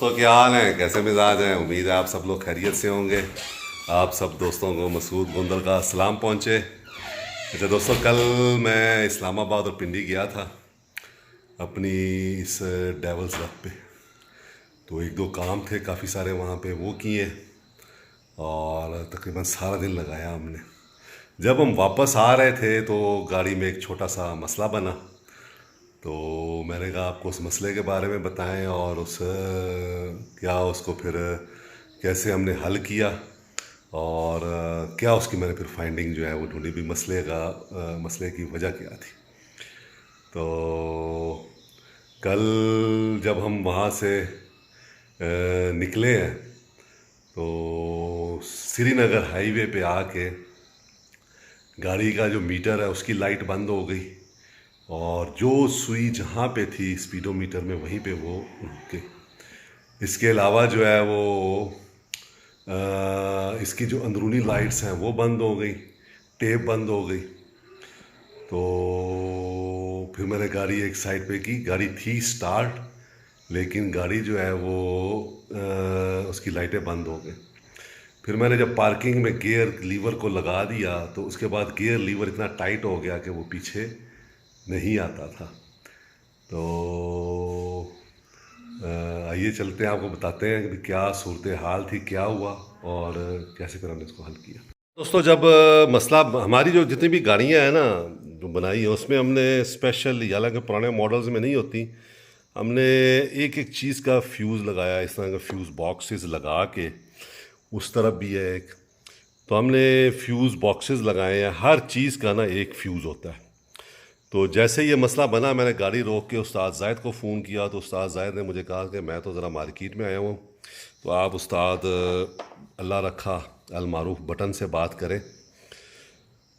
दोस्तों क्या हाल है, कैसे मिजाज हैं। उम्मीद है आप सब लोग खैरियत से होंगे। आप सब दोस्तों को मसूद गोंदल का सलाम पहुँचे। अच्छा दोस्तों, कल मैं इस्लामाबाद और पिंडी गया था अपनी इस डेवल्स रथ पे। तो एक दो काम थे काफ़ी सारे वहाँ पे, वो किए और तकरीबन सारा दिन लगाया हमने। जब हम वापस आ रहे थे तो गाड़ी में एक छोटा सा मसला बना। तो मैंने कहा आपको उस मसले के बारे में बताएं और उस क्या उसको फिर कैसे हमने हल किया और क्या उसकी मैंने फिर फाइंडिंग जो है वो ढूंढी भी, मसले की वजह क्या थी। तो कल जब हम वहाँ से निकले हैं तो श्रीनगर हाईवे पे आके गाड़ी का जो मीटर है उसकी लाइट बंद हो गई और जो सुई जहाँ पे थी स्पीडोमीटर में वहीं पे वो रुक गई। इसके अलावा जो है वो इसकी जो अंदरूनी लाइट्स हैं वो बंद हो गई, टेप बंद हो गई। तो फिर मैंने गाड़ी एक साइड पे की, गाड़ी थी स्टार्ट लेकिन गाड़ी जो है वो उसकी लाइटें बंद हो गई। फिर मैंने जब पार्किंग में गियर लीवर को लगा दिया तो उसके बाद गियर लीवर इतना टाइट हो गया कि वो पीछे नहीं आता था। तो आइए चलते हैं, आपको बताते हैं कि क्या सूरत हाल थी, क्या हुआ और कैसे फिर हमने इसको हल किया। दोस्तों जब मसला, हमारी जो जितनी भी गाड़ियाँ हैं ना जो बनाई है उसमें हमने स्पेशल, हालांकि पुराने मॉडल्स में नहीं होती, हमने एक एक चीज़ का फ्यूज़ लगाया। इस तरह का फ्यूज़ बॉक्सेस लगा के, उस तरफ भी है एक, तो हमने फ्यूज़ बॉक्सेस लगाए हैं। हर चीज़ का ना एक फ्यूज़ होता है। तो जैसे ये मसला बना मैंने गाड़ी रोक के उस्ताद ज़ाहिद को फ़ोन किया तो उस्ताद ज़ाहिद ने मुझे कहा कि मैं तो ज़रा मार्केट में आया हूँ, तो आप उस्ताद अल्लाह रखा अल मारूफ बटन से बात करें।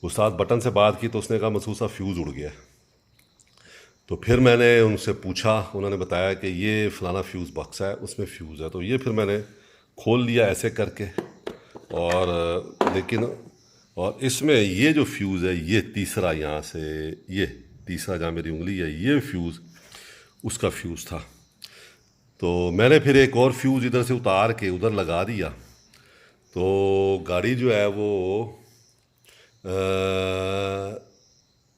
उस्ताद बटन से बात की तो उसने कहा मसूसा फ्यूज़ उड़ गया। तो फिर मैंने उनसे पूछा, उन्होंने बताया कि ये फ़लाना फ्यूज़ बक्सा है उसमें फ्यूज़ है। तो ये फिर मैंने खोल लिया ऐसे करके और लेकिन और इसमें ये जो फ्यूज़ है ये तीसरा, यहाँ से ये तीसरा जहाँ मेरी उंगली है ये फ्यूज़ उसका फ्यूज़ था। तो मैंने फिर एक और फ्यूज़ इधर से उतार के उधर लगा दिया। तो गाड़ी जो है वो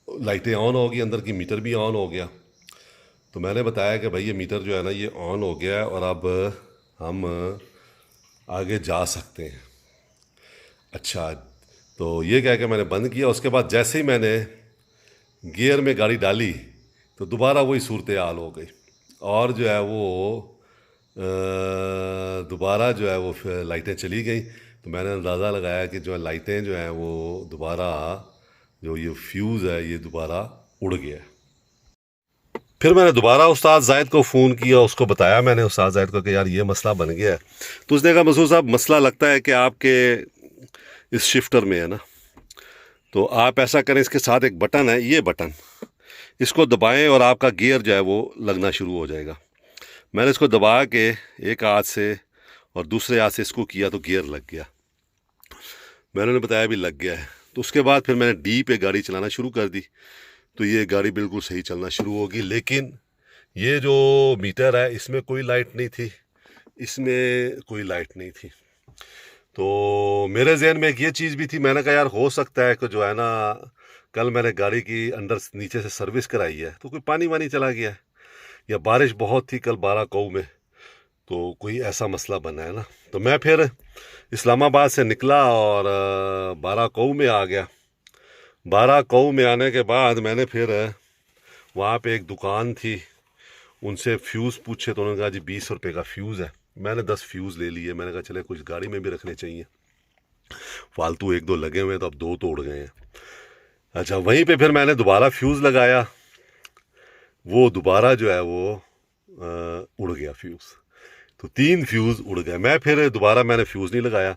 लाइटें ऑन हो गई, अंदर की मीटर भी ऑन हो गया। तो मैंने बताया कि भाई ये मीटर जो है ना ये ऑन हो गया है और अब हम आगे जा सकते हैं। अच्छा, तो ये कह के मैंने बंद किया। उसके बाद जैसे ही मैंने गियर में गाड़ी डाली तो दोबारा वही सूरत हाल हो गई और जो है वो दोबारा जो है वो फिर लाइटें चली गई। तो मैंने अंदाज़ा लगाया कि जो है लाइटें जो हैं वो दोबारा, जो ये फ्यूज़ है ये दोबारा उड़ गया। फिर मैंने दोबारा उस्ताद ज़ाहिद को फ़ोन किया, उसको बताया मैंने उस्ताद ज़ाहिद को कि यार ये मसला बन गया है। तो उसने कहा मसूद साहब मसला लगता है कि आपके इस शिफ्टर में है ना, तो आप ऐसा करें, इसके साथ एक बटन है, ये बटन इसको दबाएं और आपका गियर जो है वो लगना शुरू हो जाएगा। मैंने इसको दबा के एक हाथ से और दूसरे हाथ से इसको किया तो गियर लग गया। मैंने उन्हें बताया भी लग गया है। तो उसके बाद फिर मैंने डी पे गाड़ी चलाना शुरू कर दी तो ये गाड़ी बिल्कुल सही चलना शुरू होगी। लेकिन ये जो मीटर है इसमें कोई लाइट नहीं थी, इसमें कोई लाइट नहीं थी। तो मेरे जहन में एक ये चीज़ भी थी, मैंने कहा यार हो सकता है कि जो है ना कल मैंने गाड़ी की अंदर नीचे से सर्विस कराई है तो कोई पानी वानी चला गया है या बारिश बहुत थी कल 12 में, तो कोई ऐसा मसला बना है ना। तो मैं फिर इस्लामाबाद से निकला और 12 में आ गया। 12 में आने के बाद मैंने फिर वहाँ पे एक दुकान थी, उनसे फ्यूज़ पूछे तो उन्होंने कहा जी 20 रुपये का फ्यूज़ है। मैंने 10 फ्यूज़ ले लिए। मैंने कहा चले कुछ गाड़ी में भी रखने चाहिए, फालतू एक दो लगे हुए हैं तो अब दो तो उड़ गए हैं। अच्छा, वहीं पे फिर मैंने दोबारा फ्यूज़ लगाया, वो दोबारा जो है वो उड़ गया फ्यूज़। तो 3 फ्यूज़ उड़ गए। मैं फिर दोबारा मैंने फ्यूज़ नहीं लगाया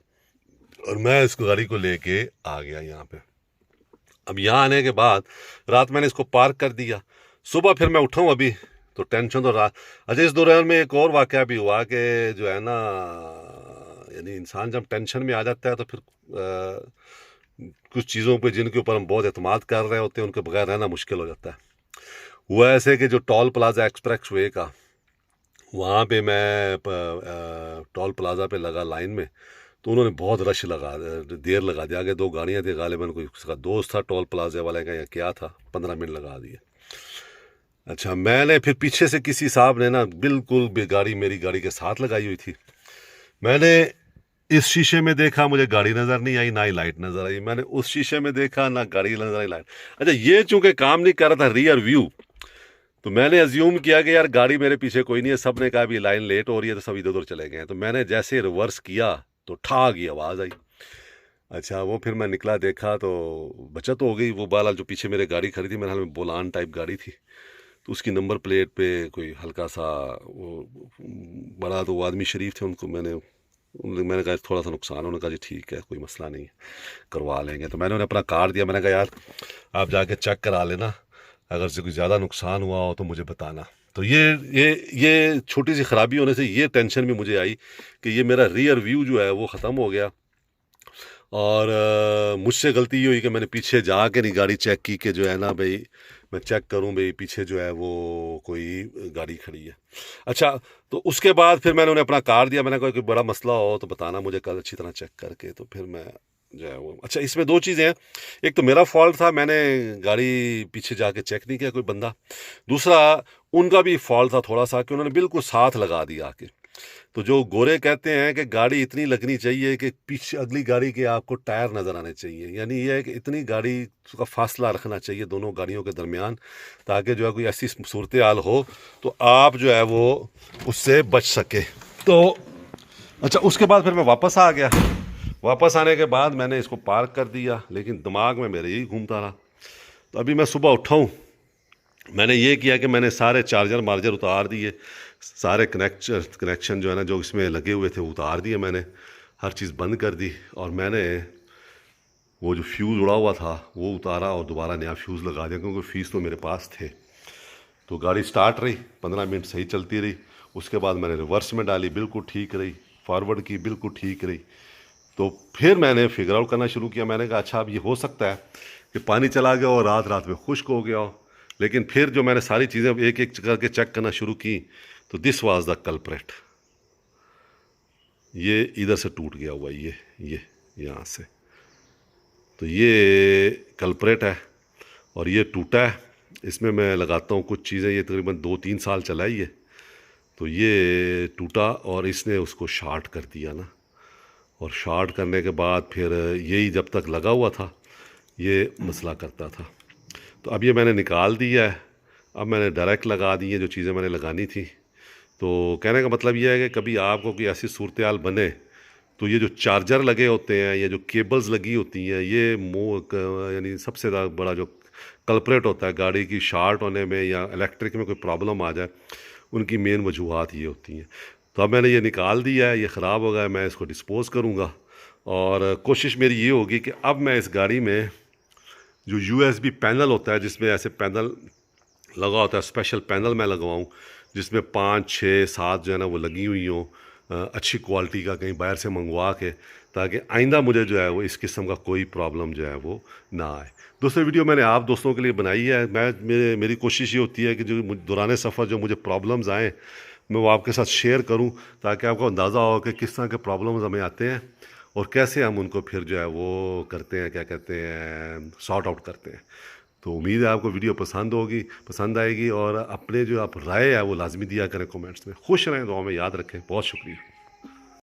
और मैं इस गाड़ी को लेके आ गया यहाँ पे। अब यहाँ आने के बाद रात मैंने इसको पार्क कर दिया। सुबह फिर मैं उठाऊँ अभी तो टेंशन तो रात। अच्छा, इस दौरान में एक और वाक़या भी हुआ कि जो है ना, यानी इंसान जब टेंशन में आ जाता है तो फिर कुछ चीज़ों पे जिनके ऊपर हम बहुत एतमाद कर रहे होते हैं उनके बगैर रहना मुश्किल हो जाता है। हुआ ऐसे कि जो टोल प्लाजा एक्सप्रेस वे का वहाँ पे मैं टोल प्लाज़ा पे लगा लाइन में, तो उन्होंने बहुत रश देर लगा दिया। आगे 2 गाड़ियाँ थी, गालिबन कोई उसका दोस्त था टोल प्लाज़ा वाले का या क्या था, 15 मिनट लगा दिए। अच्छा, मैंने फिर पीछे से किसी साहब ने ना बिल्कुल गाड़ी मेरी गाड़ी के साथ लगाई हुई थी। मैंने इस शीशे में देखा, मुझे गाड़ी नज़र नहीं आई, ना ही लाइट नज़र आई। मैंने उस शीशे में देखा, ना गाड़ी नज़र आई, लाइट। अच्छा, ये चूंकि काम नहीं कर रहा था रियर व्यू, तो मैंने अज्यूम किया कि यार गाड़ी मेरे पीछे कोई नहीं है, सब ने कहा भी लाइन लेट हो रही है, तो सब इधर उधर चले गए हैं। तो मैंने जैसे रिवर्स किया तो ठा की आवाज़ आई। अच्छा, वो फिर मैं निकला, देखा तो बचत हो गई। वो बाला जो पीछे मेरे गाड़ी खड़ी थी, मेरे हाल में बोलान टाइप गाड़ी थी, तो उसकी नंबर प्लेट पे कोई हल्का सा वो बड़ा, तो वो आदमी शरीफ थे, उनको मैंने कहा थोड़ा सा नुकसान। उन्होंने कहा जी ठीक है, कोई मसला नहीं है, करवा लेंगे। तो मैंने उन्हें अपना कार्ड दिया। मैंने कहा यार आप जाके चेक करा लेना, अगर से कोई ज़्यादा नुकसान हुआ हो तो मुझे बताना। तो ये छोटी सी ख़राबी होने से ये टेंशन भी मुझे आई कि ये मेरा रियर व्यू जो है वो ख़त्म हो गया। और मुझसे गलती ये हुई कि मैंने पीछे जाके नहीं गाड़ी चेक की कि जो है ना भाई मैं चेक करूं भाई पीछे जो है वो कोई गाड़ी खड़ी है। अच्छा, तो उसके बाद फिर मैंने उन्हें अपना कार दिया। मैंने कहा कोई बड़ा मसला हो तो बताना मुझे कल अच्छी तरह चेक करके। तो फिर मैं जो है वो, अच्छा इसमें 2 चीज़ें हैं। एक तो मेरा फॉल्ट था, मैंने गाड़ी पीछे जाके चेक नहीं किया कोई बंदा। दूसरा उनका भी फॉल्ट था थोड़ा सा कि उन्होंने बिल्कुल साथ लगा दिया आके। तो जो गोरे कहते हैं कि गाड़ी इतनी लगनी चाहिए कि पीछे अगली गाड़ी के आपको टायर नज़र आने चाहिए, यानी ये है कि इतनी गाड़ी का फासला रखना चाहिए दोनों गाड़ियों के दरमियान, ताकि जो है कोई ऐसी सूरत हाल हो तो आप जो है वो उससे बच सके। तो अच्छा, उसके बाद फिर मैं वापस आ गया। वापस आने के बाद मैंने इसको पार्क कर दिया, लेकिन दिमाग में मेरे यही घूमता रहा। तो अभी मैं सुबह उठा हूँ, मैंने ये किया कि मैंने सारे चार्जर मार्जर उतार दिए, सारे कनेक्शन जो है ना जो इसमें लगे हुए थे उतार दिए मैंने, हर चीज़ बंद कर दी। और मैंने वो जो फ्यूज़ उड़ा हुआ था वो उतारा और दोबारा नया फ्यूज़ लगा दिया, क्योंकि फ्यूज़ तो मेरे पास थे। तो गाड़ी स्टार्ट रही, 15 मिनट सही चलती रही। उसके बाद मैंने रिवर्स में डाली, बिल्कुल ठीक रही। फॉरवर्ड की, बिल्कुल ठीक रही। तो फिर मैंने फिगर आउट करना शुरू किया। मैंने कहा अच्छा अब ये हो सकता है कि पानी चला गया और रात रात में खुश्क हो गया हो। लेकिन फिर जो मैंने सारी चीज़ें एक एक करके चेक करना शुरू की, तो दिस वाज द कल्प्रेट। ये इधर से टूट गया हुआ, ये यहाँ से, तो ये कल्प्रेट है और ये टूटा है। इसमें मैं लगाता हूँ कुछ चीज़ें, ये तकरीबन 2-3 साल चला ही है। तो ये टूटा और इसने उसको शॉर्ट कर दिया ना, और शॉर्ट करने के बाद फिर यही जब तक लगा हुआ था ये मसला करता था। तो अब ये मैंने निकाल दिया है, अब मैंने डायरेक्ट लगा दी है जो चीज़ें मैंने लगानी थी। तो कहने का मतलब ये है कि कभी आपको कोई ऐसी सूरत हाल बने तो ये जो चार्जर लगे होते हैं या जो केबल्स लगी होती हैं, ये यानी सबसे बड़ा जो कल्प्रेट होता है गाड़ी की शॉर्ट होने में या इलेक्ट्रिक में कोई प्रॉब्लम आ जाए, उनकी मेन वजूहत ये होती हैं। तो अब मैंने ये निकाल दिया है, ये ख़राब हो गया, मैं इसको डिस्पोज़ करूँगा। और कोशिश मेरी ये होगी कि अब मैं इस गाड़ी में जो USB पैनल होता है, जिसमें ऐसे पैनल लगा होता है, स्पेशल पैनल मैं लगवाऊँ जिसमें 5, 6, 7 जो है ना वो लगी हुई हों, अच्छी क्वालिटी का, कहीं बाहर से मंगवा के, ताकि आइंदा मुझे जो है वो इस किस्म का कोई प्रॉब्लम जो है वो ना आए। दूसरी वीडियो मैंने आप दोस्तों के लिए बनाई है। मेरी कोशिश ये होती है कि जो दौरान सफ़र जो मुझे प्रॉब्लम्स आएँ मैं वो आपके साथ शेयर करूं, ताकि आपको अंदाज़ा हो कि किस तरह के प्रॉब्लम्स हमें आते हैं और कैसे हम उनको फिर जो है वो करते हैं, क्या कहते हैं, सॉर्ट आउट करते हैं। तो उम्मीद है आपको वीडियो पसंद आएगी, और अपने जो आप राय है वो लाजमी दिया करें कमेंट्स में। खुश रहें, दुआ में याद रखें। बहुत शुक्रिया।